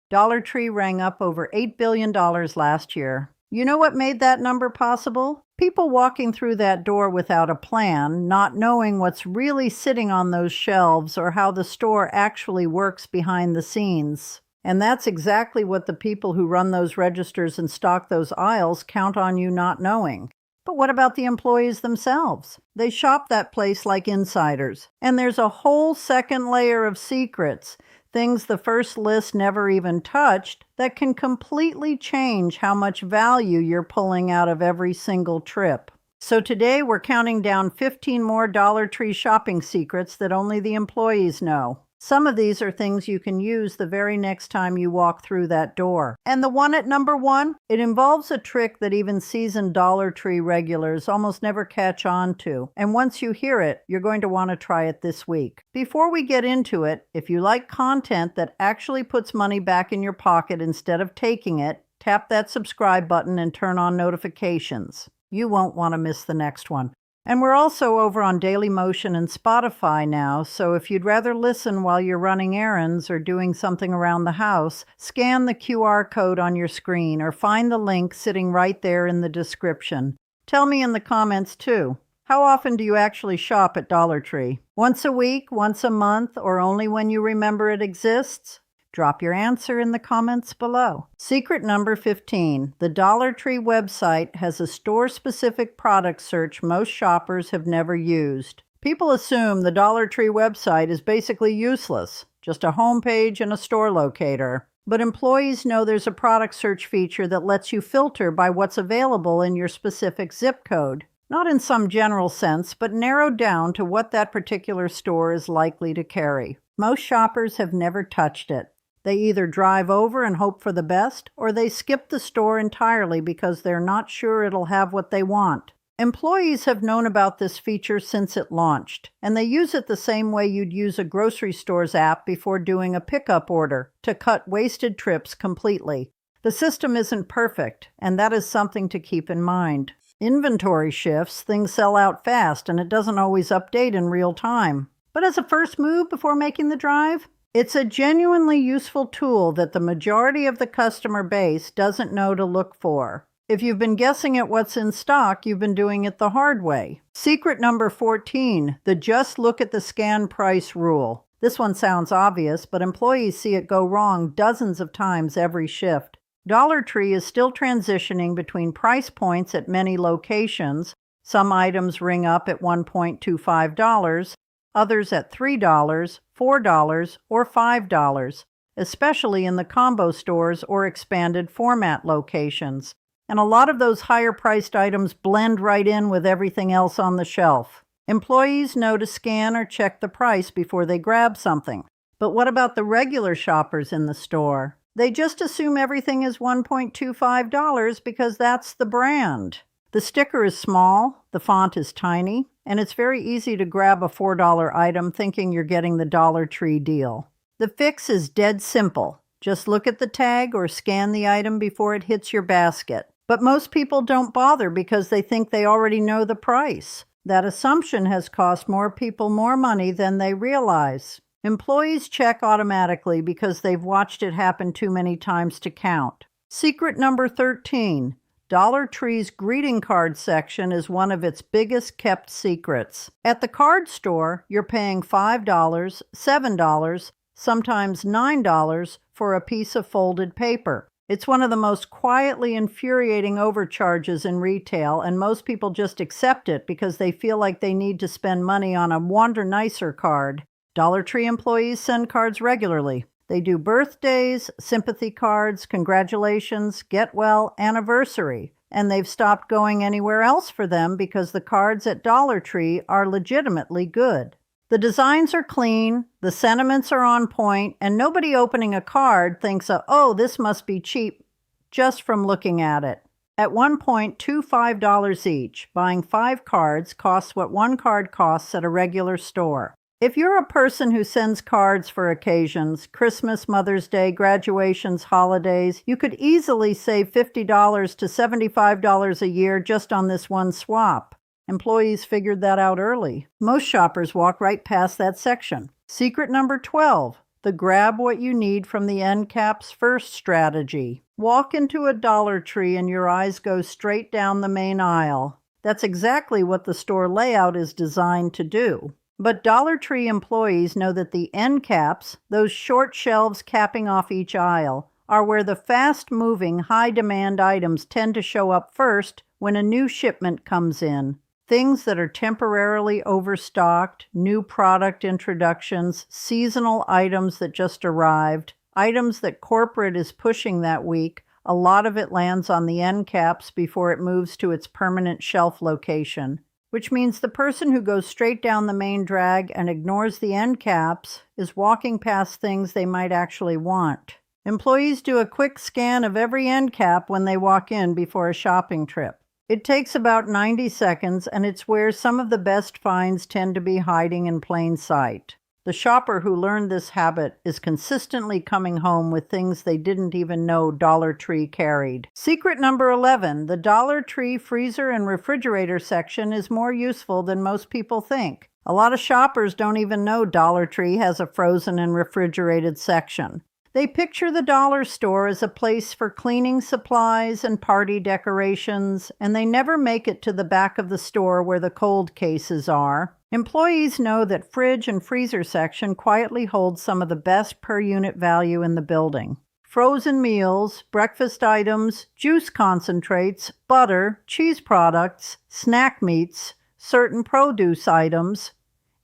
Dollar Tree rang up over $8 billion last year. You know what made that number possible? People walking through that door without a plan, not knowing what's really sitting on those shelves or how the store actually works behind the scenes. And that's exactly what the people who run those registers and stock those aisles count on you not knowing. But what about the employees themselves? They shop that place like insiders. And there's a whole second layer of secrets, things the first list never even touched, that can completely change how much value you're pulling out of every single trip. So today we're counting down 15 more Dollar Tree shopping secrets that only the employees know. Some of these are things you can use the very next time you walk through that door. And the one at number 1, it involves a trick that even seasoned Dollar Tree regulars almost never catch on to. And once you hear it, you're going to want to try it this week. Before we get into it, if you like content that actually puts money back in your pocket instead of taking it, tap that subscribe button and turn on notifications. You won't want to miss the next one. And we're also over on Dailymotion and Spotify now, so if you'd rather listen while you're running errands or doing something around the house, scan the QR code on your screen or find the link sitting right there in the description. Tell me in the comments too. How often do you actually shop at Dollar Tree? Once a week, once a month, or only when you remember it exists? Drop your answer in the comments below. Secret number 15. The Dollar Tree website has a store-specific product search most shoppers have never used. People assume the Dollar Tree website is basically useless, just a homepage and a store locator. But employees know there's a product search feature that lets you filter by what's available in your specific zip code. Not in some general sense, but narrowed down to what that particular store is likely to carry. Most shoppers have never touched it. They either drive over and hope for the best, or they skip the store entirely because they're not sure it'll have what they want. Employees have known about this feature since it launched, and they use it the same way you'd use a grocery store's app before doing a pickup order, to cut wasted trips completely. The system isn't perfect, and that is something to keep in mind. Inventory shifts, things sell out fast, and it doesn't always update in real time. But as a first move before making the drive, it's a genuinely useful tool that the majority of the customer base doesn't know to look for. If you've been guessing at what's in stock, you've been doing it the hard way. Secret number 14, the just look at the scan price rule. This one sounds obvious, but employees see it go wrong dozens of times every shift. Dollar Tree is still transitioning between price points at many locations. Some items ring up at $1.25, others at $3, $4, or $5, especially in the combo stores or expanded format locations. And a lot of those higher-priced items blend right in with everything else on the shelf. Employees know to scan or check the price before they grab something. But what about the regular shoppers in the store? They just assume everything is $1.25 because that's the brand. The sticker is small, the font is tiny, and it's very easy to grab a $4 item thinking you're getting the Dollar Tree deal. The fix is dead simple. Just look at the tag or scan the item before it hits your basket. But most people don't bother because they think they already know the price. That assumption has cost more people more money than they realize. Employees check automatically because they've watched it happen too many times to count. Secret number 13. Dollar Tree's greeting card section is one of its biggest kept secrets. At the card store, you're paying $5, $7, sometimes $9 for a piece of folded paper. It's one of the most quietly infuriating overcharges in retail, and most people just accept it because they feel like they need to spend money on a Wonder Nicer card. Dollar Tree employees send cards regularly. They do birthdays, sympathy cards, congratulations, get well, anniversary, and they've stopped going anywhere else for them because the cards at Dollar Tree are legitimately good. The designs are clean, the sentiments are on point, and nobody opening a card thinks, oh, this must be cheap, just from looking at it. At one point, $5 each. Buying 5 cards costs what one card costs at a regular store. If you're a person who sends cards for occasions, Christmas, Mother's Day, graduations, holidays, you could easily save $50 to $75 a year just on this one swap. Employees figured that out early. Most shoppers walk right past that section. Secret number 12. The grab what you need from the end caps first strategy. Walk into a Dollar Tree and your eyes go straight down the main aisle. That's exactly what the store layout is designed to do. But Dollar Tree employees know that the end caps, those short shelves capping off each aisle, are where the fast-moving, high-demand items tend to show up first when a new shipment comes in. Things that are temporarily overstocked, new product introductions, seasonal items that just arrived, items that corporate is pushing that week, a lot of it lands on the end caps before it moves to its permanent shelf location. Which means the person who goes straight down the main drag and ignores the end caps is walking past things they might actually want. Employees do a quick scan of every end cap when they walk in before a shopping trip. It takes about 90 seconds, and it's where some of the best finds tend to be hiding in plain sight. The shopper who learned this habit is consistently coming home with things they didn't even know Dollar Tree carried. Secret number 11, the Dollar Tree freezer and refrigerator section is more useful than most people think. A lot of shoppers don't even know Dollar Tree has a frozen and refrigerated section. They picture the dollar store as a place for cleaning supplies and party decorations, and they never make it to the back of the store where the cold cases are. Employees know that fridge and freezer section quietly holds some of the best per unit value in the building. Frozen meals, breakfast items, juice concentrates, butter, cheese products, snack meats, certain produce items.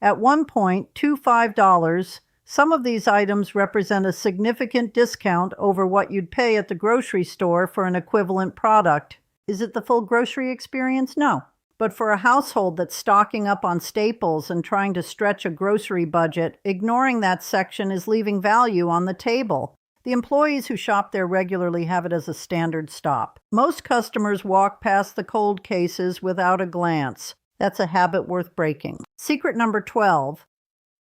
At one point, $5. Some of these items represent a significant discount over what you'd pay at the grocery store for an equivalent product. Is it the full grocery experience? No. But for a household that's stocking up on staples and trying to stretch a grocery budget, ignoring that section is leaving value on the table. The employees who shop there regularly have it as a standard stop. Most customers walk past the cold cases without a glance. That's a habit worth breaking. Secret number 12.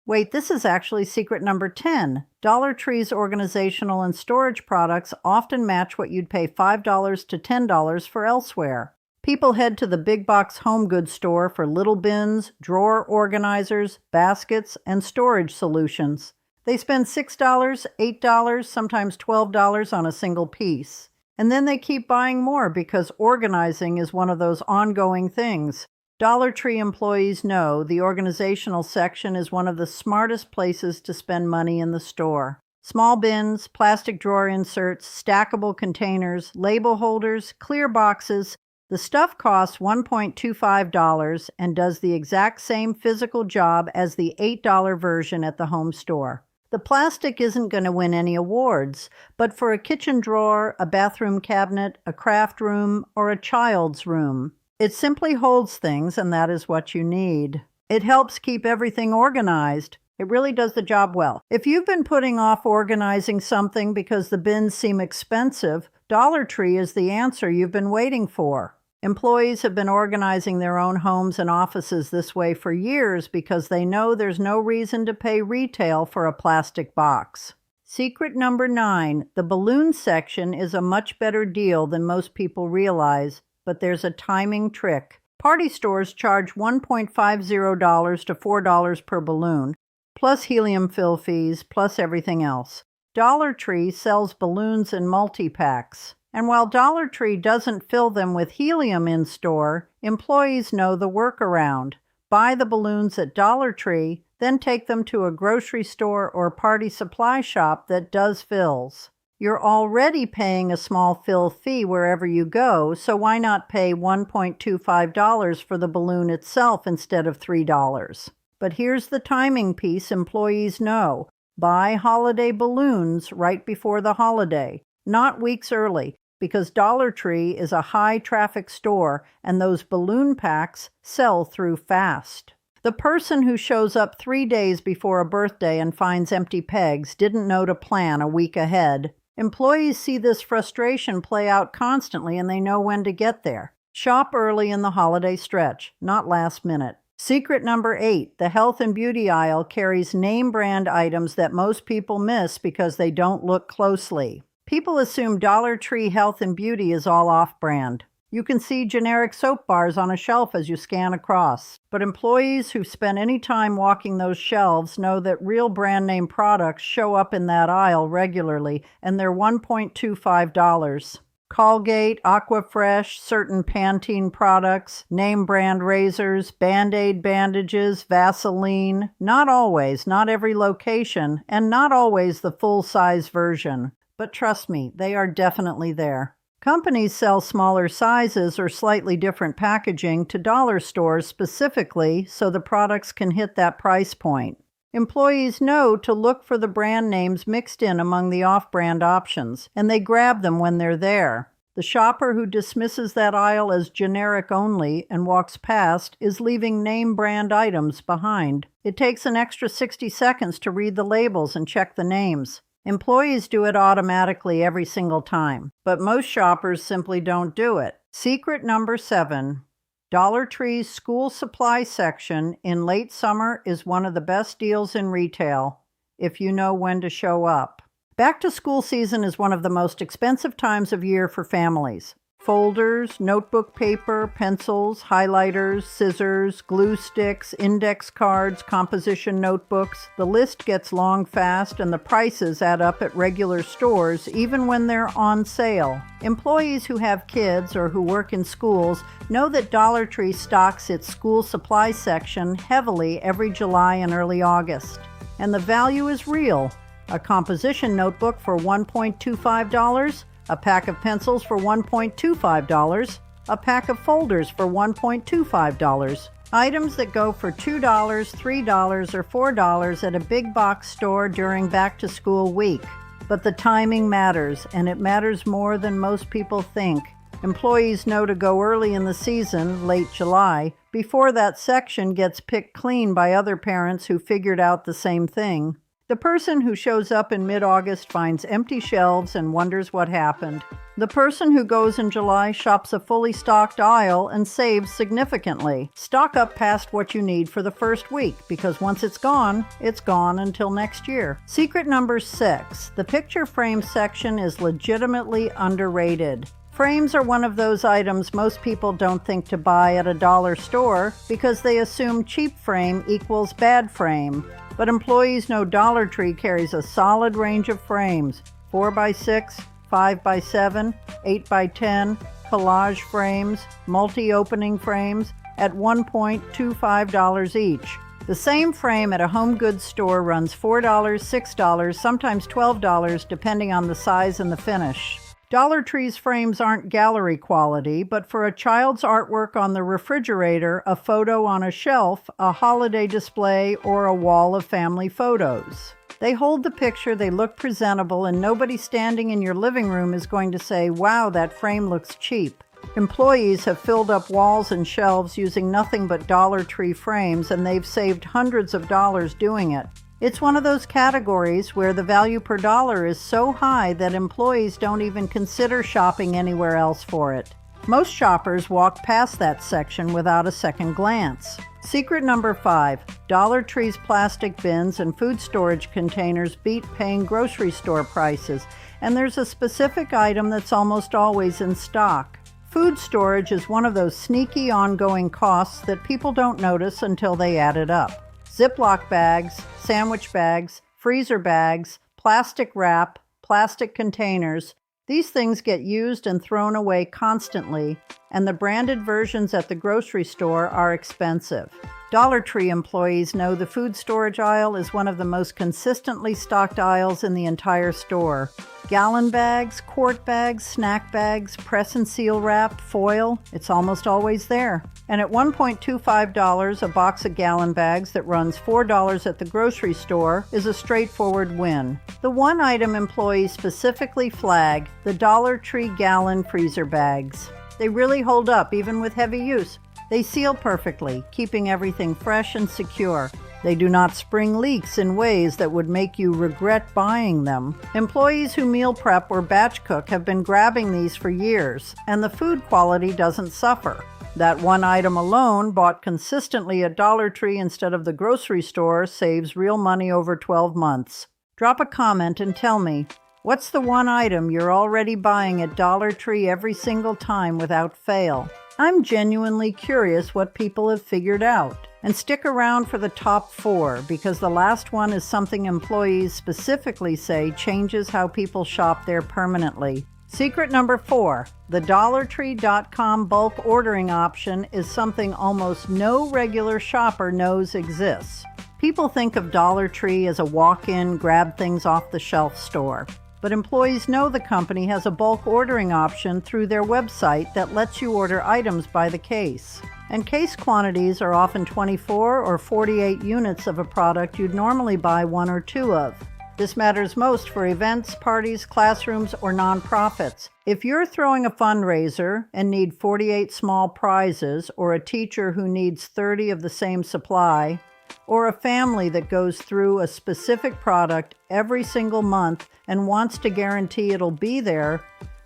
Wait, this is actually secret number 10. Dollar Tree's organizational and storage products often match what you'd pay $5 to $10 for elsewhere. People head to the big box home goods store for little bins, drawer organizers, baskets, and storage solutions. They spend $6, $8, sometimes $12 on a single piece. And then they keep buying more because organizing is one of those ongoing things. Dollar Tree employees know the organizational section is one of the smartest places to spend money in the store. Small bins, plastic drawer inserts, stackable containers, label holders, clear boxes. The stuff costs $1.25 and does the exact same physical job as the $8 version at the home store. The plastic isn't going to win any awards, but for a kitchen drawer, a bathroom cabinet, a craft room, or a child's room, it simply holds things, and that is what you need. It helps keep everything organized. It really does the job well. If you've been putting off organizing something because the bins seem expensive, Dollar Tree is the answer you've been waiting for. Employees have been organizing their own homes and offices this way for years because they know there's no reason to pay retail for a plastic box. Secret number 9, the balloon section is a much better deal than most people realize, but there's a timing trick. Party stores charge $1.50 to $4 per balloon, plus helium fill fees, plus everything else. Dollar Tree sells balloons in multi-packs. And while Dollar Tree doesn't fill them with helium in-store, employees know the workaround. Buy the balloons at Dollar Tree, then take them to a grocery store or party supply shop that does fills. You're already paying a small fill fee wherever you go, so why not pay $1.25 for the balloon itself instead of $3? But here's the timing piece employees know. Buy holiday balloons right before the holiday, not weeks early, because Dollar Tree is a high-traffic store and those balloon packs sell through fast. The person who shows up 3 days before a birthday and finds empty pegs didn't know to plan a week ahead. Employees see this frustration play out constantly and they know when to get there. Shop early in the holiday stretch, not last minute. Secret number 8, the health and beauty aisle carries name brand items that most people miss because they don't look closely. People assume Dollar Tree health and beauty is all off-brand. You can see generic soap bars on a shelf as you scan across. But employees who've spent any time walking those shelves know that real brand name products show up in that aisle regularly, and they're $1.25. Colgate, Aquafresh, certain Pantene products, name brand razors, Band-Aid bandages, Vaseline. Not always, not every location, and not always the full-size version. But trust me, they are definitely there. Companies sell smaller sizes or slightly different packaging to dollar stores specifically so the products can hit that price point. Employees know to look for the brand names mixed in among the off-brand options, and they grab them when they're there. The shopper who dismisses that aisle as generic only and walks past is leaving name brand items behind. It takes an extra 60 seconds to read the labels and check the names. Employees do it automatically every single time, but most shoppers simply don't do it. Secret number 7. Dollar Tree's school supply section in late summer is one of the best deals in retail, if you know when to show up. Back to school season is one of the most expensive times of year for families. Folders, notebook paper, pencils, highlighters, scissors, glue sticks, index cards, composition notebooks. The list gets long fast and the prices add up at regular stores even when they're on sale. Employees who have kids or who work in schools know that Dollar Tree stocks its school supply section heavily every July and early August. And the value is real. A composition notebook for $1.25, a pack of pencils for $1.25, a pack of folders for $1.25. Items that go for $2, $3, or $4 at a big box store during back-to-school week. But the timing matters, and it matters more than most people think. Employees know to go early in the season, late July, before that section gets picked clean by other parents who figured out the same thing. The person who shows up in mid-August finds empty shelves and wonders what happened. The person who goes in July shops a fully stocked aisle and saves significantly. Stock up past what you need for the first week, because once it's gone until next year. Secret number 6. The picture frame section is legitimately underrated. Frames are one of those items most people don't think to buy at a dollar store because they assume cheap frame equals bad frame. But employees know Dollar Tree carries a solid range of frames: 4x6, 5x7, 8x10, collage frames, multi-opening frames at $1.25 each. The same frame at a home goods store runs $4, $6, sometimes $12 depending on the size and the finish. Dollar Tree's frames aren't gallery quality, but for a child's artwork on the refrigerator, a photo on a shelf, a holiday display, or a wall of family photos. They hold the picture, they look presentable, and nobody standing in your living room is going to say, "Wow, that frame looks cheap." Employees have filled up walls and shelves using nothing but Dollar Tree frames, and they've saved hundreds of dollars doing it. It's one of those categories where the value per dollar is so high that employees don't even consider shopping anywhere else for it. Most shoppers walk past that section without a second glance. Secret number 5. Dollar Tree's plastic bins and food storage containers beat paying grocery store prices, and there's a specific item that's almost always in stock. Food storage is one of those sneaky ongoing costs that people don't notice until they add it up. Ziploc bags, sandwich bags, freezer bags, plastic wrap, plastic containers. These things get used and thrown away constantly, and the branded versions at the grocery store are expensive. Dollar Tree employees know the food storage aisle is one of the most consistently stocked aisles in the entire store. Gallon bags, quart bags, snack bags, press and seal wrap, foil, it's almost always there. And at $1.25, a box of gallon bags that runs $4 at the grocery store is a straightforward win. The one item employees specifically flag, the Dollar Tree gallon freezer bags. They really hold up even with heavy use. They seal perfectly, keeping everything fresh and secure. They do not spring leaks in ways that would make you regret buying them. Employees who meal prep or batch cook have been grabbing these for years, and the food quality doesn't suffer. That one item alone, bought consistently at Dollar Tree instead of the grocery store, saves real money over 12 months. Drop a comment and tell me, What's the one item you're already buying at Dollar Tree every single time without fail? I'm genuinely curious what people have figured out. And stick around for the top 4, because the last one is something employees specifically say changes how people shop there permanently. Secret number 4, the DollarTree.com bulk ordering option is something almost no regular shopper knows exists. People think of Dollar Tree as a walk-in, grab things off the shelf store. But employees know the company has a bulk ordering option through their website that lets you order items by the case. And case quantities are often 24 or 48 units of a product you'd normally buy 1 or 2 of. This matters most for events, parties, classrooms, or nonprofits. If you're throwing a fundraiser and need 48 small prizes, or a teacher who needs 30 of the same supply, or a family that goes through a specific product every single month and wants to guarantee it'll be there,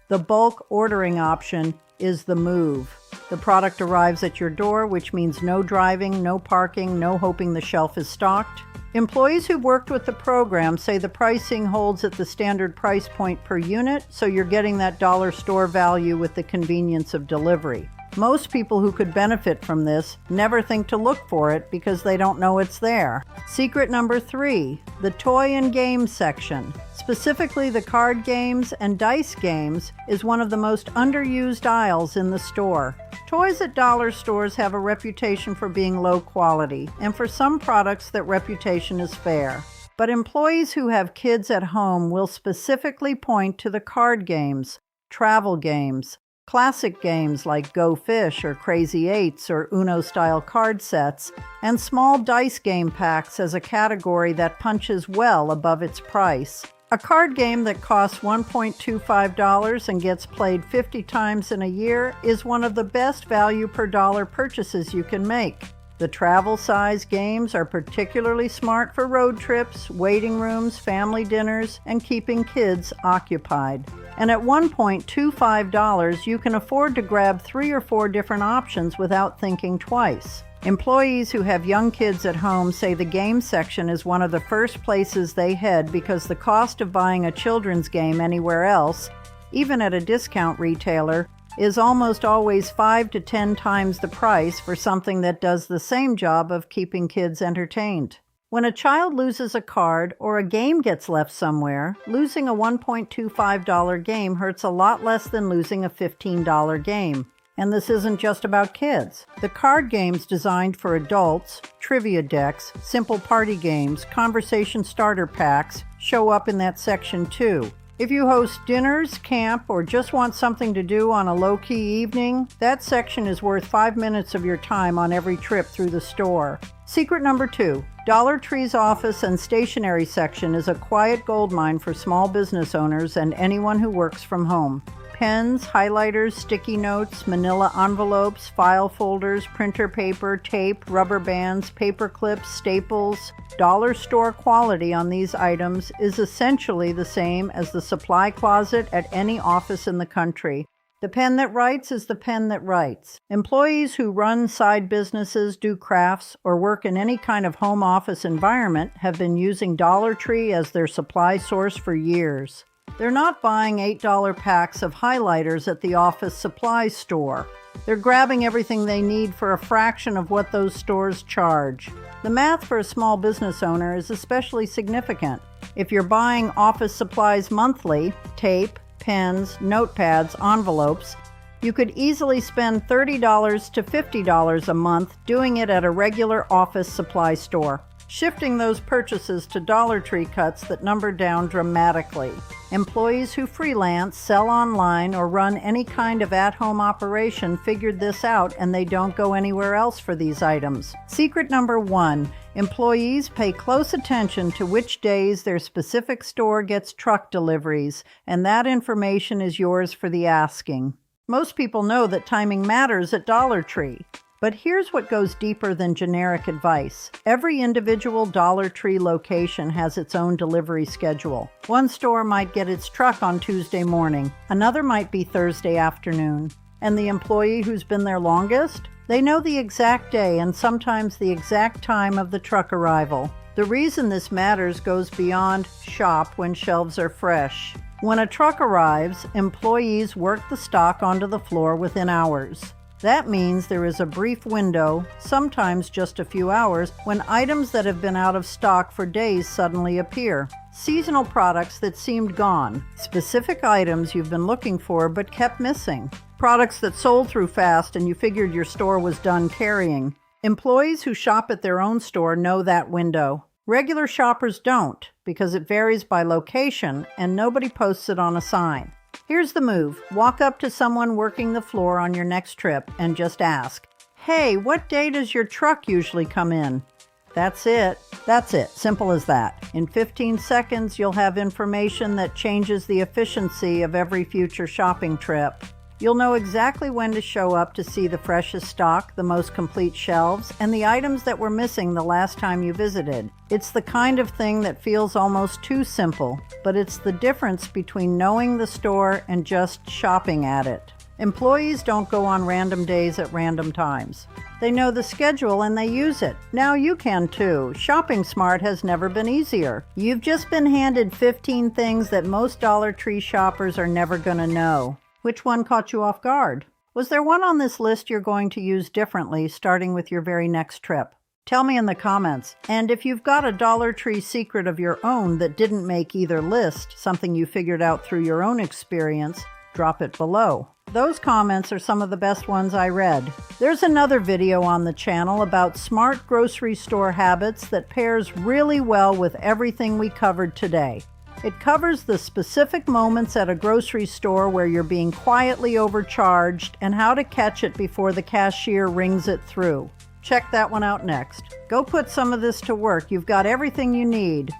the bulk ordering option is the move. The product arrives at your door, which means no driving, no parking, no hoping the shelf is stocked. Employees who've worked with the program say the pricing holds at the standard price point per unit, so you're getting that dollar store value with the convenience of delivery. Most people who could benefit from this never think to look for it because they don't know it's there. Secret number 3, the toy and game section. Specifically, the card games and dice games is one of the most underused aisles in the store. Toys at dollar stores have a reputation for being low quality, and for some products that reputation is fair. But employees who have kids at home will specifically point to the card games, travel games, classic games like Go Fish or Crazy Eights or Uno-style card sets, and small dice game packs as a category that punches well above its price. A card game that costs $1.25 and gets played 50 times in a year is one of the best value per dollar purchases you can make. The travel-size games are particularly smart for road trips, waiting rooms, family dinners, and keeping kids occupied. And at $1.25, you can afford to grab 3 or 4 different options without thinking twice. Employees who have young kids at home say the game section is one of the first places they head because the cost of buying a children's game anywhere else, even at a discount retailer, is almost always 5 to 10 times the price for something that does the same job of keeping kids entertained. When a child loses a card or a game gets left somewhere, losing a $1.25 game hurts a lot less than losing a $15 game. And this isn't just about kids. The card games designed for adults, trivia decks, simple party games, conversation starter packs, show up in that section too. If you host dinners, camp, or just want something to do on a low-key evening, that section is worth 5 minutes of your time on every trip through the store. Secret number 2, Dollar Tree's office and stationery section is a quiet goldmine for small business owners and anyone who works from home. Pens, highlighters, sticky notes, manila envelopes, file folders, printer paper, tape, rubber bands, paper clips, staples. Dollar store quality on these items is essentially the same as the supply closet at any office in the country. The pen that writes is the pen that writes. Employees who run side businesses, do crafts, or work in any kind of home office environment have been using Dollar Tree as their supply source for years. They're not buying $8 packs of highlighters at the office supply store. They're grabbing everything they need for a fraction of what those stores charge. The math for a small business owner is especially significant. If you're buying office supplies monthly, tape, pens, notepads, envelopes, you could easily spend $30 to $50 a month doing it at a regular office supply store. Shifting those purchases to Dollar Tree cuts that number down dramatically. Employees who freelance, sell online, or run any kind of at-home operation figured this out, and they don't go anywhere else for these items. Secret number 1, employees pay close attention to which days their specific store gets truck deliveries, and that information is yours for the asking. Most people know that timing matters at Dollar Tree. But here's what goes deeper than generic advice. Every individual Dollar Tree location has its own delivery schedule. One store might get its truck on Tuesday morning, another might be Thursday afternoon. And the employee who's been there longest? They know the exact day and sometimes the exact time of the truck arrival. The reason this matters goes beyond shop when shelves are fresh. When a truck arrives, employees work the stock onto the floor within hours. That means there is a brief window, sometimes just a few hours, when items that have been out of stock for days suddenly appear. Seasonal products that seemed gone, specific items you've been looking for but kept missing, products that sold through fast and you figured your store was done carrying. Employees who shop at their own store know that window. Regular shoppers don't, because it varies by location and nobody posts it on a sign. Here's the move. Walk up to someone working the floor on your next trip and just ask, "Hey, what day does your truck usually come in?" That's it. Simple as that. In 15 seconds, you'll have information that changes the efficiency of every future shopping trip. You'll know exactly when to show up to see the freshest stock, the most complete shelves, and the items that were missing the last time you visited. It's the kind of thing that feels almost too simple, but it's the difference between knowing the store and just shopping at it. Employees don't go on random days at random times. They know the schedule and they use it. Now you can too. Shopping smart has never been easier. You've just been handed 15 things that most Dollar Tree shoppers are never going to know. Which one caught you off guard? Was there one on this list you're going to use differently starting with your very next trip? Tell me in the comments. And if you've got a Dollar Tree secret of your own that didn't make either list, something you figured out through your own experience, drop it below. Those comments are some of the best ones I read. There's another video on the channel about smart grocery store habits that pairs really well with everything we covered today. It covers the specific moments at a grocery store where you're being quietly overcharged and how to catch it before the cashier rings it through. Check that one out next. Go put some of this to work. You've got everything you need.